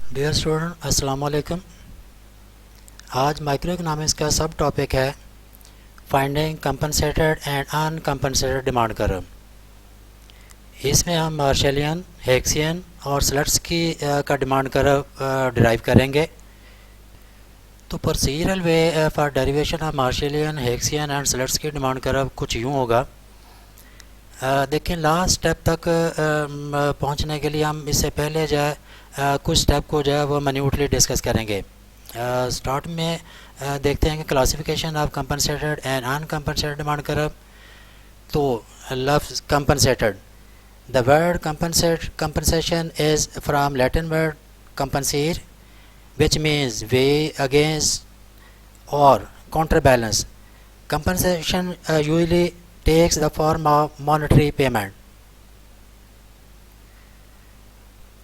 Dear student अस्सलाम वालेकुम। आज माइक्रो इकोनॉमिक्स का सब टॉपिक है finding compensated and uncompensated demand curve. इसमें हम मार्शलियन, हेक्सियन और स्लट्सकी का डिमांड कर्व डिराइव करेंगे। तो procedural way for derivation of Marshallian, Hicksian and Slutsky demand curve कुछ यूँ होगा। देखिए, लास्ट स्टेप तक पहुंचने के लिए हम इससे पहले जो है कुछ स्टेप को जो है वो मिन्यूटली डिस्कस करेंगे। स्टार्ट में देखते हैं कि classification of compensated and uncompensated demand curve. तो लफ्ज़ compensated, the word compensation is from Latin word compensare, which means weigh against or counterbalance. Compensation usually takes the form of monetary payment.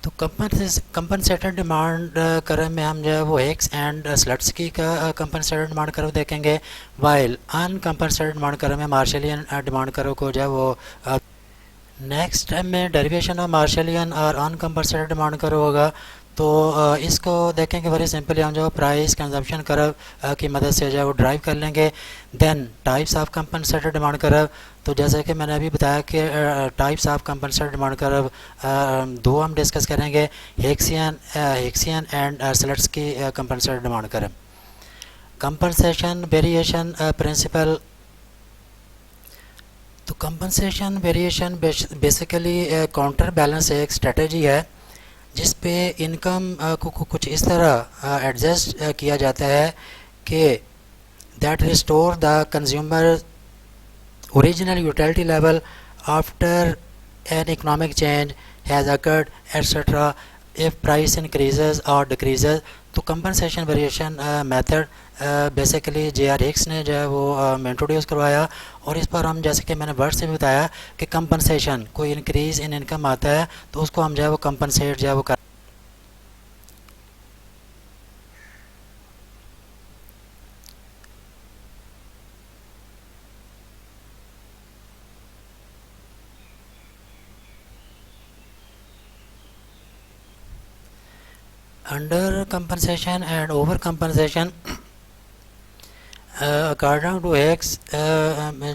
तो compensated demand curve में हम जो है वो hex and स्लट्सकी का compensated demand curve देखेंगे, while अनकंपनसेटेड demand curve में मार्शलियन demand curve को जो है वो नेक्स्ट टाइम में डेरिवेशन ऑफ मार्शलियन और अनकंपनसेटेड डिमांड कर्व होगा। तो इसको देखेंगे वेरी सिंपली, हम जो प्राइस कंजम्पशन कर्व की मदद से जो है वो ड्राइव कर लेंगे। Then types of compensated demand curve, तो जैसे कि मैंने अभी बताया कि types of compensated demand curve दो हम डिस्कस करेंगे, Hicksian and Slutsky compensated demand curve. Compensation variation principle, तो compensation variation basically counter balance एक स्ट्रेटजी है जिस पे इनकम को कुछ इस तरह एडजस्ट किया जाता है कि that restore the consumer original utility level after an economic change has occurred etcetera if price increases और डिक्रीजेज। तो compensation variation method basically JR. Hicks ने जो है वो इंट्रोड्यूस करवाया, और इस पर हम जैसे कि मैंने वर्ड से भी बताया कि कंपनसेशन, कोई इंक्रीज इन इनकम आता है तो उसको हम जो है वो कंपनसेट जो है वो कर। Under compensation and over compensation according to X,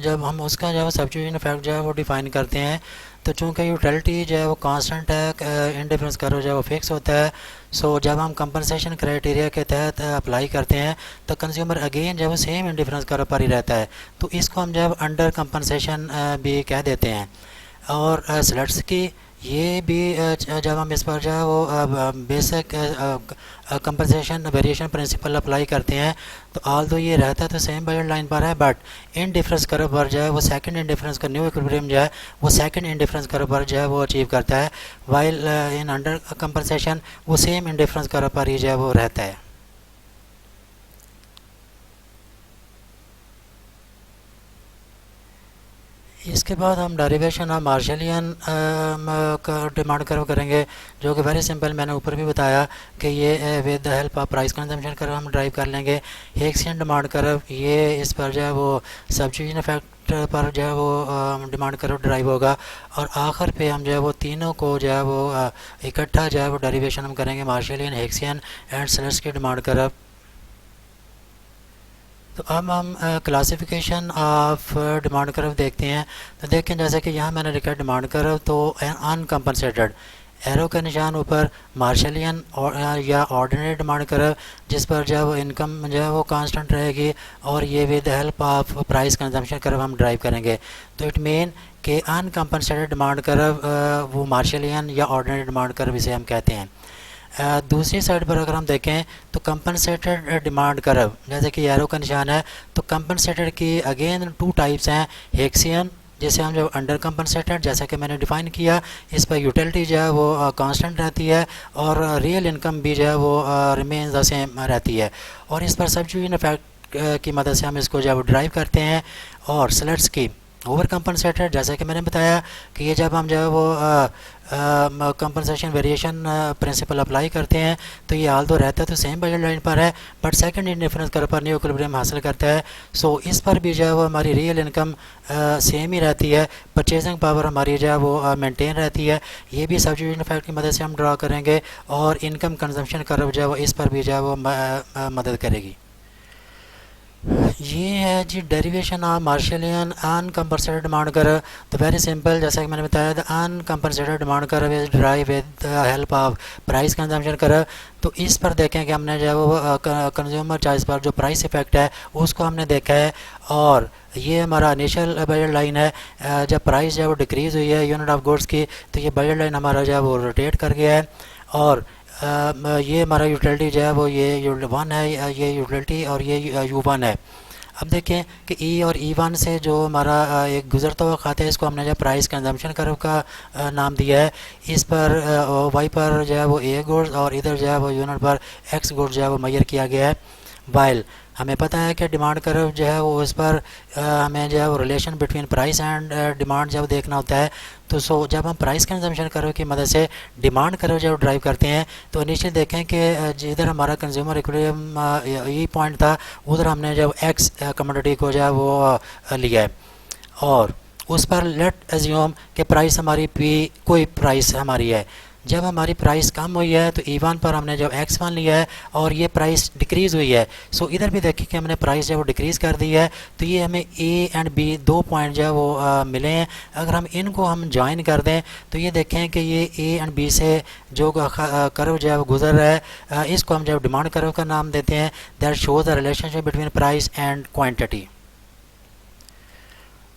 जब हम उसका जो है सब्स्टिट्यूशन इफेक्ट जो है वो डिफाइन करते हैं, तो चूँकि यूटिलिटी जो है वो कांस्टेंट है, इंडिफरेंस कर्व जो है वो फिक्स होता है। सो जब हम कंपनसेशन क्राइटेरिया के तहत अप्लाई करते हैं तो कंज्यूमर अगेन जो है वो सेम इंडिफरेंस कर्व पर ही रहता है, तो इसको हम जो है अंडर कंपनसेशन भी कह देते हैं। और स्लट्स की ये भी जब हम इस पर जो है वो basic compensation variation principal apply करते हैं, तो ऑल दो ये रहता है तो सेम बजट लाइन पर है, बट इन डिफरेंस कर्व पर जो है वो सेकंड इन डिफरेंस का न्यू इक्विलिब्रियम जो है वो सेकंड इन डिफरेंस कर्व पर जो है वो अचीव करता है, वाइल इन अंडर कंपनसेशन वो सेम इन डिफरेंस कर्व पर ही जो है वो रहता है। इसके बाद हम डेरिवेशन ऑफ मार्शलियन का डिमांड कर्व करेंगे, जो कि वेरी सिंपल, मैंने ऊपर भी बताया कि ये with the help of price consumption curve हम ड्राइव कर लेंगे। हेक्सियन डिमांड कर्व, ये इस पर जो है वो सब्स्टिट्यूशन इफेक्ट पर जो है वो डिमांड कर्व ड्राइव होगा, और आखिर पे हम जो है वो तीनों को जो है वो इकट्ठा जो है वो डेरिवेशन हम करेंगे, मार्शलियन, Hicksian and Slutsky demand curve. तो अब हम क्लासिफिकेशन ऑफ डिमांड कर्व देखते हैं। तो देखें, जैसे कि यहाँ मैंने लिखा डिमांड कर्व, तो अनकंपनसेटेड एरो का निशान ऊपर, मार्शलियन और या ऑर्डिनरी डिमांड कर्व जिस पर जो है वो इनकम जो है वो कांस्टेंट रहेगी, और ये with help of price consumption curve हम ड्राइव करेंगे। तो इट मीन कि अनकंपनसेटेड डिमांड कर्व वो मार्शलियन या ऑर्डिनरी डिमांड कर्व इसे हम कहते हैं। दूसरी साइड पर अगर हम देखें तो कंपनसेटेड डिमांड कर्व, जैसे कि एरो का निशान है, तो कंपनसेटेड की अगेन टू टाइप्स हैं, हेक्सियन जैसे हम जब अंडर कंपनसेटेड, जैसा कि मैंने डिफाइन किया, इस पर यूटिलिटी जो है वो कांस्टेंट रहती है और रियल इनकम भी जो है वो रिमेन द सेम रहती है, और इस पर सब्स्टिट्यूशन इफेक्ट की मदद से हम इसको जो है वो ड्राइव करते हैं। और स्लट्स की ओवर कंपनसेटेड, जैसे कि मैंने बताया कि ये जब हम जो है वो कंपनसेशन वेरिएशन प्रिंसिपल अप्लाई करते हैं तो ये हाल तो रहता है तो सेम बजट लाइन पर है, बट सेकंड इंडिफरेंस कर्व पर न्यू इक्विलिब्रियम हासिल करता है। सो इस पर भी जो है वो हमारी रियल इनकम सेम ही रहती है, परचेजिंग पावर हमारी जो है वो मेंटेन रहती है। ये भी सब्स्टिट्यूशन इफेक्ट की मदद से हम ड्रा करेंगे और इनकम कंजम्पशन कर्व जो है वो इस पर भी जो है वो मदद करेगी। ये है जी derivation of Marshallian uncompensated demand curve. तो वेरी सिंपल, जैसा कि मैंने बताया the uncompensated demand curve is drive with the help of price consumption curve. तो इस पर देखें कि हमने जो है वो कंज्यूमर चॉइस पर जो प्राइस इफेक्ट है उसको हमने देखा है, और ये हमारा इनिशियल बजट लाइन है। जब प्राइस जो है वो डिक्रीज़ हुई है यूनिट ऑफ गुड्स की, तो ये बजट लाइन हमारा जो है वो रोटेट कर गया है, और ये हमारा यूटिलिटी जो है वो ये U1 है, ये यूटिलिटी और ये U1 है। अब देखें कि ई और E1 से जो हमारा एक गुजरता हुआ खाता है इसको हमने जो प्राइस कंजम्पशन कर्व का नाम दिया है। इस पर वाई पर जो है वो ए गुड्स और इधर जो है वो यूनिट पर एक्स गुड्स जो है वो मेजर किया गया है। वाइल हमें पता है कि डिमांड कर्व जो है वो उस पर हमें जो है वो relation between price and demand जब देखना होता है, तो जब हम प्राइस कंजम्पशन कर्व की मदद से डिमांड कर्व जब ड्राइव करते हैं तो इनिशियल देखें कि जिधर हमारा कंज्यूमर इक्विलिब्रियम ये पॉइंट था उधर हमने जब एक्स कमोडिटी को जो है वो लिया है, और उस पर लेट एज्यूम कि प्राइस हमारी पी कोई प्राइस हमारी है। जब हमारी प्राइस कम हुई है तो E1 पर हमने जब X1 लिया है और ये प्राइस डिक्रीज़ हुई है, सो इधर भी देखिए कि हमने प्राइस जो है वो डिक्रीज़ कर दी है। तो ये हमें A एंड B दो पॉइंट जो है वो मिले हैं। अगर हम इनको हम ज्वाइन कर दें तो ये देखें कि ये A एंड B से जो कर्व जो है वो गुजर रहा है, इसको हम जब डिमांड कर्व का नाम देते हैं। That shows the relationship between price and quantity,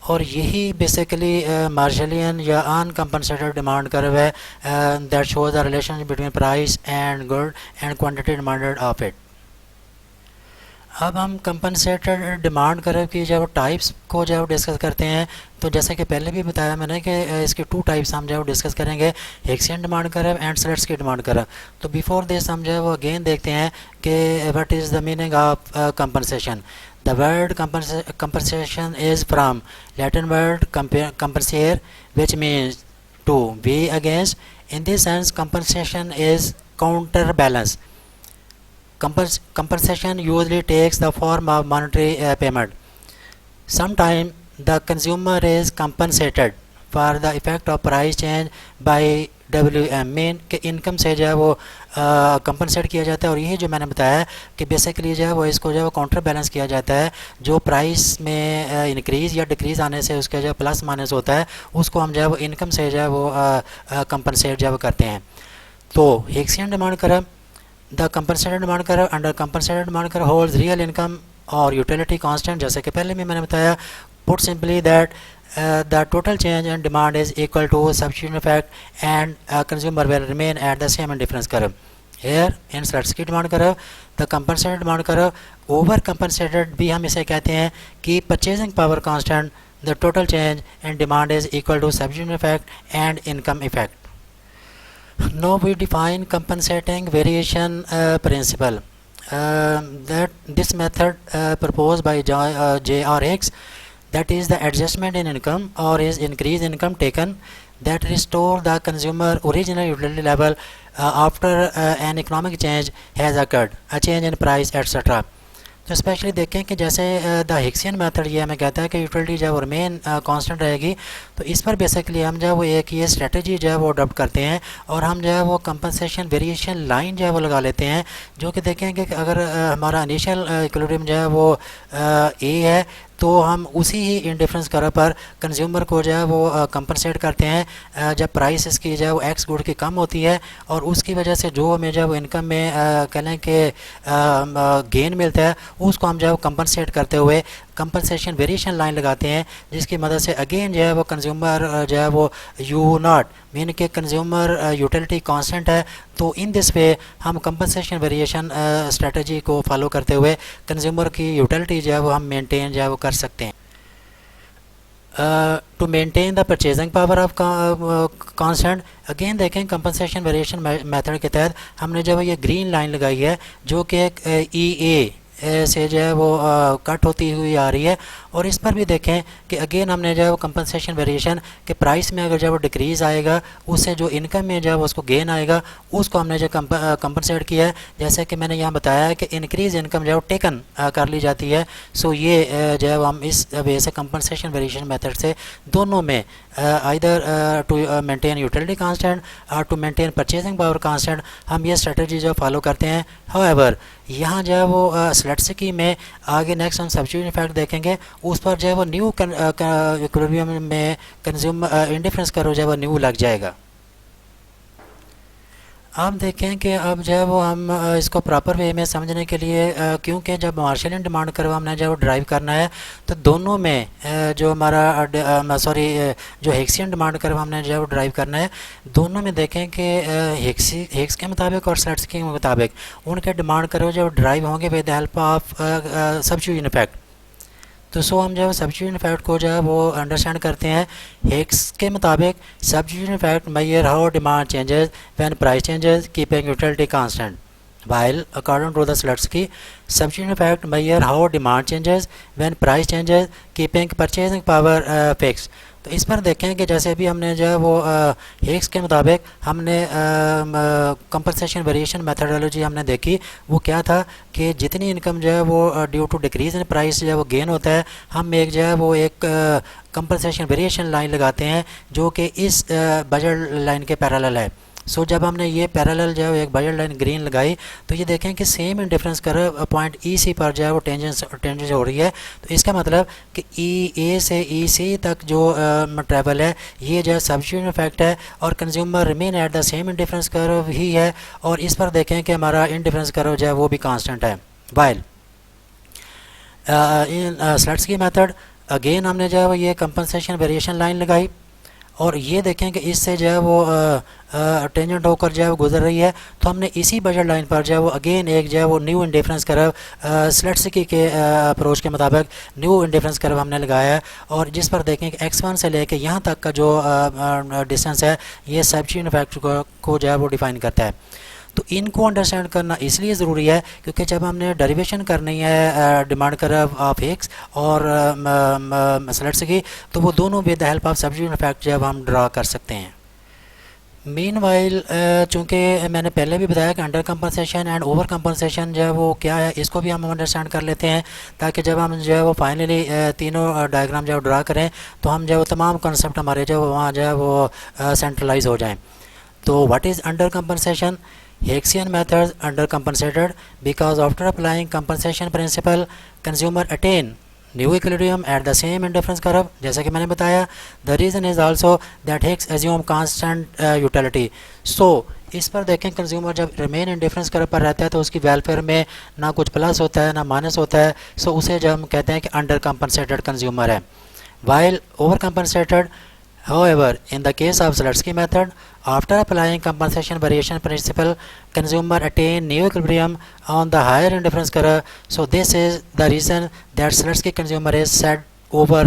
और यही बेसिकली मार्शलियन या अनकम्पनसेटेड डिमांड कर्व है that shows the relationship between price and good and quantity demanded of it. अब हम कंपनसेटेड डिमांड कर्व की जब टाइप्स को जब डिस्कस करते हैं, तो जैसे कि पहले भी बताया मैंने कि इसके टू टाइप्स हम जो डिस्कस करेंगे, Hicksian demand curve and Slutsky demand curve. तो बिफोर दिस हम जो है वो अगेन देखते हैं कि what is the meaning of compensation. The word compensation is from Latin word compensare, which means to weigh against. In this sense, compensation is counterbalance. Compensation usually takes the form of monetary payment. Sometimes the consumer is compensated for the effect of price change by WM, main के income से जो है वो compensate किया जाता है। और यही जो मैंने बताया कि बेसिकली जो है वो इसको जो है वो काउंटर बैलेंस किया जाता है, जो प्राइस में इंक्रीज़ या डिक्रीज़ आने से उसका जो प्लस माइनस होता है उसको हम जो है वो इनकम से जो है वो कंपनसेट जो है वो करते हैं। तो Hicksian demand curve, the compensated demand curve under compensated demand curve holds real income और यूटिलिटी कांस्टेंट, जैसे कि पहले भी मैंने बताया। Put simply that the total change in demand is equal to substitution effect and consumer will remain at the same indifference curve. Here in Slutsky demand curve, the compensated demand curve, over compensated भी हम इसे कहते हैं कि purchasing power constant, the total change in demand is equal to substitution effect and income effect. Now we define compensating variation principle. That this method proposed by JRX, that is the adjustment in income or is increased income taken that restore the consumer original utility level after an economic change has occurred, a change in price etc. तो specially देखें कि जैसे the Hicksian method ये हमें कहता है कि utility जो है वो रिमेन कांस्टेंट रहेगी, तो इस पर बेसिकली हम जो है वो एक ये स्ट्रेटजी जो है वो अडॉप्ट करते हैं और हम जो है वो कंपनसेशन वेरिएशन लाइन जो है वो लगा लेते हैं, जो कि देखेंगे कि अगर हमारा इनिशियल इक्विलिब्रियम जो है वो ए है तो हम उसी ही इंडिफरेंस कर्व पर कंज्यूमर को जो है वो कंपनसेट करते हैं जब प्राइस इसकी जो है वो एक्स गुड की कम होती है, और उसकी वजह से जो हमें जो है वो इनकम में कह लें कि गेन मिलता है उसको हम जो है वो कंपनसेट करते हुए कंपनसेशन वेरिएशन लाइन लगाते हैं, जिसकी मदद से अगेन जो है वो कंज्यूमर जो है वो यू नॉट मीन के कंज्यूमर यूटिलिटी कांस्टेंट है। तो इन दिस वे हम कंपनसेशन वेरिएशन स्ट्रेटजी को फॉलो करते हुए कंज्यूमर की यूटिलिटी जो है वो हम मेंटेन जो है वो कर सकते हैं। To maintain the purchasing power of constant, again देखें कंपनसेशन वेरिएशन मेथड के तहत हमने जब ये ग्रीन लाइन लगाई है जो कि एक ई ए से जो है वो कट होती हुई आ रही है। और इस पर भी देखें कि अगेन हमने जो है वो कंपनसेशन वेरिएशन के प्राइस में अगर जो है वो डिक्रीज़ आएगा, उससे जो इनकम में जो है वो उसको गेन आएगा, उसको हमने जो कंपनसेट किया है। जैसे कि मैंने यहाँ बताया है कि इंक्रीज इनकम जो है वो टेकन कर ली जाती है। सो ये जो है हम इस वे से कंपनसेशन वेरिएशन मेथड से दोनों में either to maintain utility constant और to maintain purchasing power constant हम ये स्ट्रेटजी जो फॉलो करते हैं। हाउएवर यहाँ जो है वो स्लैट्सकी में आगे नेक्स्ट हम सब्स्टिट्यूशन इफेक्ट देखेंगे, उस पर जो है वो न्यू इक्विलिब्रियम में कंज्यूमर इंडिफरेंस करो जो है वो न्यू लग जाएगा। आप देखें कि अब जो है वो हम इसको प्रॉपर वे में समझने के लिए क्योंकि जब मार्शलियन डिमांड कर्व हमने जो ड्राइव करना है तो दोनों में जो हमारा जो हेक्सियन डिमांड कर्व हमने जो है वो ड्राइव करना है, दोनों में देखें कि हेक्स के मुताबिक और स्लैट्स के मुताबिक उनके डिमांड कर्व जो ड्राइव होंगे with the help of substitution effect. तो सो हम जो है सब्स्टिट्यूशन इफेक्ट को जो है वो अंडरस्टैंड करते हैं। हेक्स के मुताबिक substitution effect major how demand changes when price changes keeping utility constant, while according to the Slutsky substitution effect measure how demand changes when price changes keeping purchasing power fixed। तो इस पर देखें कि जैसे अभी हमने जो है वो हेक्स के मुताबिक हमने कंपनसेशन वेरिएशन मेथडोलॉजी हमने देखी, वो क्या था कि जितनी इनकम जो है वो due to decrease in price जो है वो गेन होता है, हम एक जो है वो एक कंपनसेशन वेरिएशन लाइन लगाते हैं जो कि इस बजट लाइन के पैरेलल है। सो जब हमने ये पैरेलल जो है एक बजट लाइन ग्रीन लगाई तो ये देखें कि same indifference curve point E C पर जो है वो टेंजेंस हो रही है। तो इसका मतलब कि ई ए से ई सी तक जो ट्रैवल है ये जो है सब्स्टिट्यूशन इफेक्ट है और consumer remain at the same indifference curve ही है। और इस पर देखें कि हमारा इंडिफरेंस कर्व जो है वो भी कांस्टेंट है। वाइल इन स्लट्सकी मेथड अगेन हमने जो है वो ये कंपनसेशन वेरिएशन लाइन लगाई और ये देखें कि इससे जो है वो टेंजेंट होकर जो है वो गुजर रही है। तो हमने इसी बजट लाइन पर जो है वो अगेन एक जो है वो न्यू इंडिफरेंस कर्व स्लट्सकी के अप्रोच के मुताबिक न्यू इंडिफरेंस कर्व हमने लगाया है और जिस पर देखें कि x1 से लेके यहाँ तक का जो डिस्टेंस है ये सब्स्टिट्यूशन इफेक्ट को जो है वो डिफाइन करता है। तो इनको अंडरस्टैंड करना इसलिए ज़रूरी है क्योंकि जब हमने डेरिवेशन करनी है डिमांड कर्व ऑफ एक्स और स्लट्सकी तो वो दोनों with the help of substitution effect जब हम ड्रा कर सकते हैं। मीनवाइल चूँकि मैंने पहले भी बताया कि under compensation and over compensation जो है वो क्या है, इसको भी हम अंडरस्टैंड कर लेते हैं ताकि जब हम जो है वो फाइनली तीनों डायग्राम जो ड्रा करें तो हम जो है वो तमाम कंसेप्ट हमारे जो वहाँ जो है वो सेंट्रलाइज हो जाएँ। तो what is under compensation? Hicksian methods undercompensated because after applying compensation principle, consumer attain new equilibrium at the same indifference curve। जैसा कि मैंने बताया the reason is also that Hicks assume constant utility। So इस पर देखें consumer जब remain indifference curve पर रहता है तो उसकी वेलफेयर में ना कुछ प्लस होता है ना माइनस होता है। सो उसे जब हम कहते हैं कि अंडर कंपनसेटेड कंज्यूमर है। while over compensated, however, in the case of Slutsky method, after applying compensation variation principle, consumer attain new equilibrium on the higher indifference curve। So this is the reason that Slutsky consumer is said over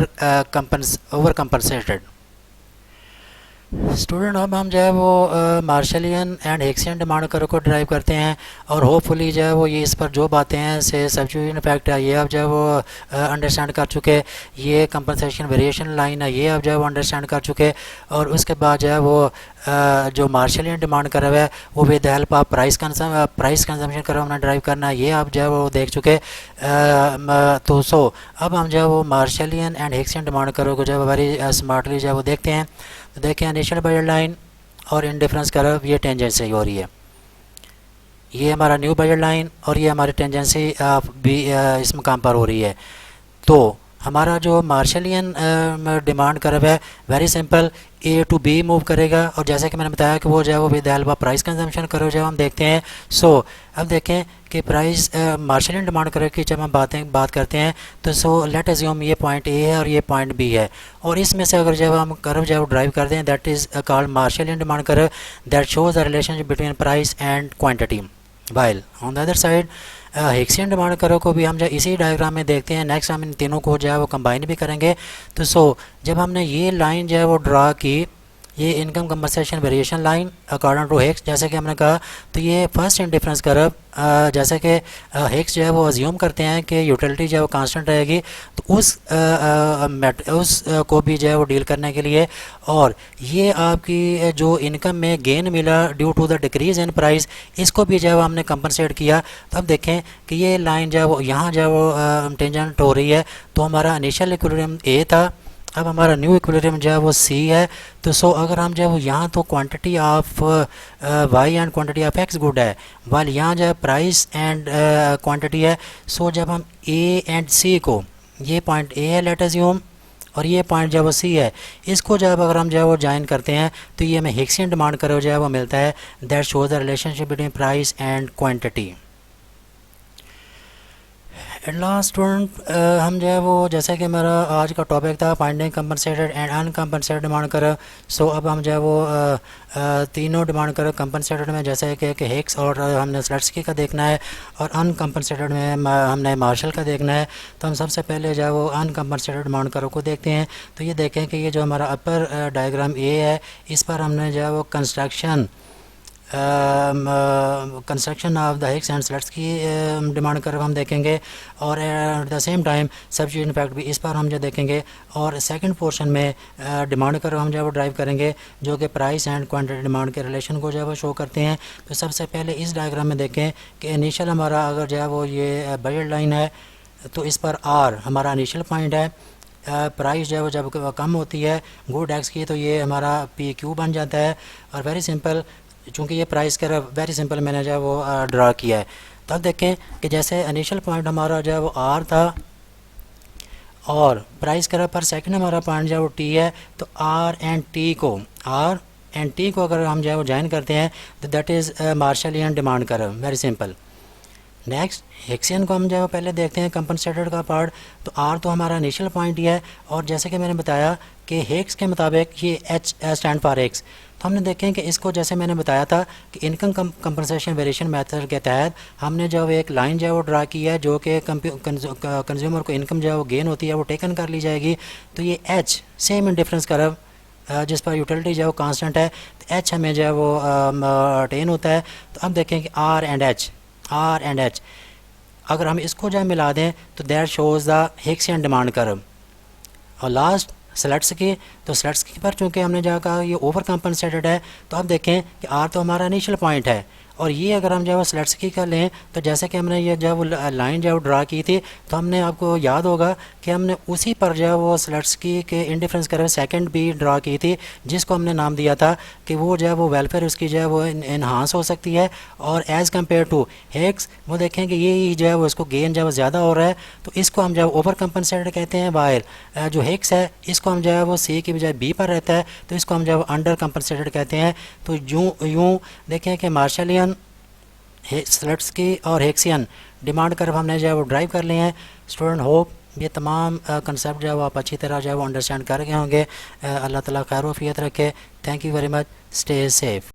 compensated। Student अब हम जो है वो मार्शलियन and हेक्सियन demand curve को drive करते हैं और hopefully जो है वो ये इस पर जो बातें हैं से सब्स्टिट्यूशन इफेक्ट है ये आप जो है वो अंडरस्टैंड कर चुके, ये कंपनसेशन वेरिएशन लाइन है ये आप जो है वो अंडरस्टैंड कर चुके और उसके बाद जो है वो जो मार्शलियन डिमांड कर्व है वो with help of price consumption curve हमने ड्राइव करना है ये आप जो है वो देख चुके। तो सो अब हम जो है वो मार्शलियन एंड हेक्सियन डिमांड कर्व को जो है वेरी स्मार्टली जो है वो देखते हैं। तो देखें इनिशियल बजट लाइन और इंडिफरेंस कर्व ये टेंजेंसी हो रही है, ये हमारा न्यू बजट लाइन और ये हमारी टेंजेंसी भी इस मुकाम पर हो रही है। तो हमारा जो मार्शलियन डिमांड कर्व है very simple A to B move करेगा और जैसे कि मैंने बताया कि वो जो है वो with help of price consumption curve जब हम देखते हैं। सो अब देखें कि प्राइस मार्शलियन डिमांड कर्व की जब हम बात करते हैं तो सो लेट अज्यूम ये पॉइंट ए है और ये पॉइंट बी है और इसमें से अगर जब हम कर्व जो है ड्राइव करते हैं that is called Marshallian demand curve that shows the relationship between price and quantity. While on the other side Hicksian demand curve को भी हम जो इसी डायग्राम में देखते हैं। नेक्स्ट हम इन तीनों को जो है वो कंबाइन भी करेंगे। तो सो जब हमने ये लाइन जो है वो ड्रा की ये income compensation variation line according to Hicks, जैसे कि हमने कहा, तो ये फर्स्ट इंडिफरेंस कर्व, जैसे कि हिक्स जो है वो अज्यूम करते हैं कि यूटिलिटी जो है वो कांस्टेंट रहेगी, तो उस को भी जो है वो डील करने के लिए, और ये आपकी जो इनकम में गेन मिला due to the decrease in price, इसको भी जो है वो हमने कंपनसेट किया। तो अब देखें कि ये लाइन जो है वो यहाँ जो है वो टेंजेंट हो रही है, तो हमारा इनिशियल इक्विलिब्रियम ए था, अब हमारा न्यू इक्विलिब्रियम जो है वो सी है। तो सो अगर हम जो है वो यहाँ तो quantity of Y and quantity of X good है, वाल यहाँ जो है प्राइस एंड क्वांटिटी है। सो जब हम ए एंड सी को, ये पॉइंट ए है लेट अज्यूम, और ये पॉइंट जो है वो सी है, इसको जब अगर हम जो है वो ज्वाइन करते हैं तो ये हमें हिक्सियन डिमांड कर्व जो है वो मिलता है, that shows the relationship between price and quantity. At last student, हम जो है वो, जैसे कि मेरा आज का टॉपिक था finding compensated and uncompensated demand curve. So अब हम जो है वो तीनों डिमांड कर्व कंपनसेटेड में, जैसे कि हिक्स और हमने स्लट्सकी का देखना है, और अनकंपनसेटेड में हमने मार्शल का देखना है। तो हम सबसे पहले जो है वो अनकंपनसेटेड डिमांड कर्व को देखते हैं। तो ये देखें कि ये जो हमारा अपर डायग्राम ए है, इस पर हमने जो है वो construction of the Hicks and Slutsky demand curve हम देखेंगे, और at the same time substitution effect भी इस पर हम जो देखेंगे, और सेकंड पोर्शन में डिमांड कर्व हम जो है वो ड्राइव करेंगे, जो कि प्राइस एंड क्वांटिटी डिमांड के रिलेशन को जो है वो शो करते हैं। तो सबसे पहले इस डायग्राम में देखें कि इनिशियल हमारा अगर जो है वो ये बजट लाइन है, तो इस पर आर हमारा इनिशियल पॉइंट है, प्राइस जो है वो जब कम होती है गुड एक्स की, तो ये हमारा पी क्यू बन जाता है। और वेरी सिंपल, चूँकि ये प्राइस का वेरी सिंपल मैंने जो है वो ड्रा किया है। तो अब देखें कि जैसे इनिशियल पॉइंट हमारा जो है वो आर था, और प्राइस कर्व पर सेकंड हमारा पॉइंट जो है वो टी है, तो आर एंड टी को अगर हम जो है वो ज्वाइन करते हैं, तो that is Marshallian demand curve, very simple. Next Hicksian को हम जो है पहले देखते हैं कंपनसेटेड का पार्ट। तो आर तो हमारा इनिशियल पॉइंट ही है, और जैसे कि मैंने बताया कि हिक्स के मुताबिक ये एच स्टैंड फॉर एक्स। तो हमने देखें कि इसको, जैसे मैंने बताया था कि इनकम कंपनसेशन वेरिएशन मेथड के तहत हमने जो एक लाइन जो है वो ड्रा की है, जो कि कंज्यूमर को इनकम जो है वो गेन होती है वो टेकन कर ली जाएगी। तो ये एच सेम इंडिफरेंस कर्व जिस पर यूटिलिटी जो है वो कांस्टेंट है, तो एच हमें जो है वो अटेन होता है। तो अब देखें कि आर एंड एच अगर हम इसको जो है मिला दें, तो that shows the Hicksian demand curve. और लास्ट स्लट्स की, तो स्लट्स की पर चूँकि हमने जो कहा ये ओवर कंपनसेटेड है, तो अब देखें कि आर तो हमारा इनिशियल पॉइंट है, और ये अगर हम जो है वो स्लट्स की कर लें, तो जैसे कि हमने ये जो है वो लाइन जो है वो ड्रा की थी, तो हमने, आपको याद होगा कि हमने उसी पर जो है वो स्लट्स की के इंडिफरेंस कर्व सेकंड भी ड्रा की थी, जिसको हमने नाम दिया था कि वो जो है वो वेलफेयर उसकी जो है वो इन्हांस हो सकती है, और एज़ कम्पेयर टू हिक्स वो देखें कि ये जो है वो इसको गेन जो है वो ज़्यादा हो रहा है, तो इसको हम जो है ओवर कंपनसेटेड कहते हैं। वाइल जो हिक्स है इसको हम जो है वो सी की बजाय बी पर रहता है, तो इसको हम जो है अंडर कंपनसेटेड कहते हैं। तो यूँ देखें कि मार्शलियन, स्लट्स की और हिक्सियन डिमांड कर्व हमने जो है वो ड्राइव कर लिए हैं। स्टूडेंट होप ये तमाम कंसेप्ट जो है वो आप अच्छी तरह जो है वो अंडरस्टैंड कर गए होंगे। अल्लाह ताला खैर वफ़ियत रखे। Thank you very much, stay safe.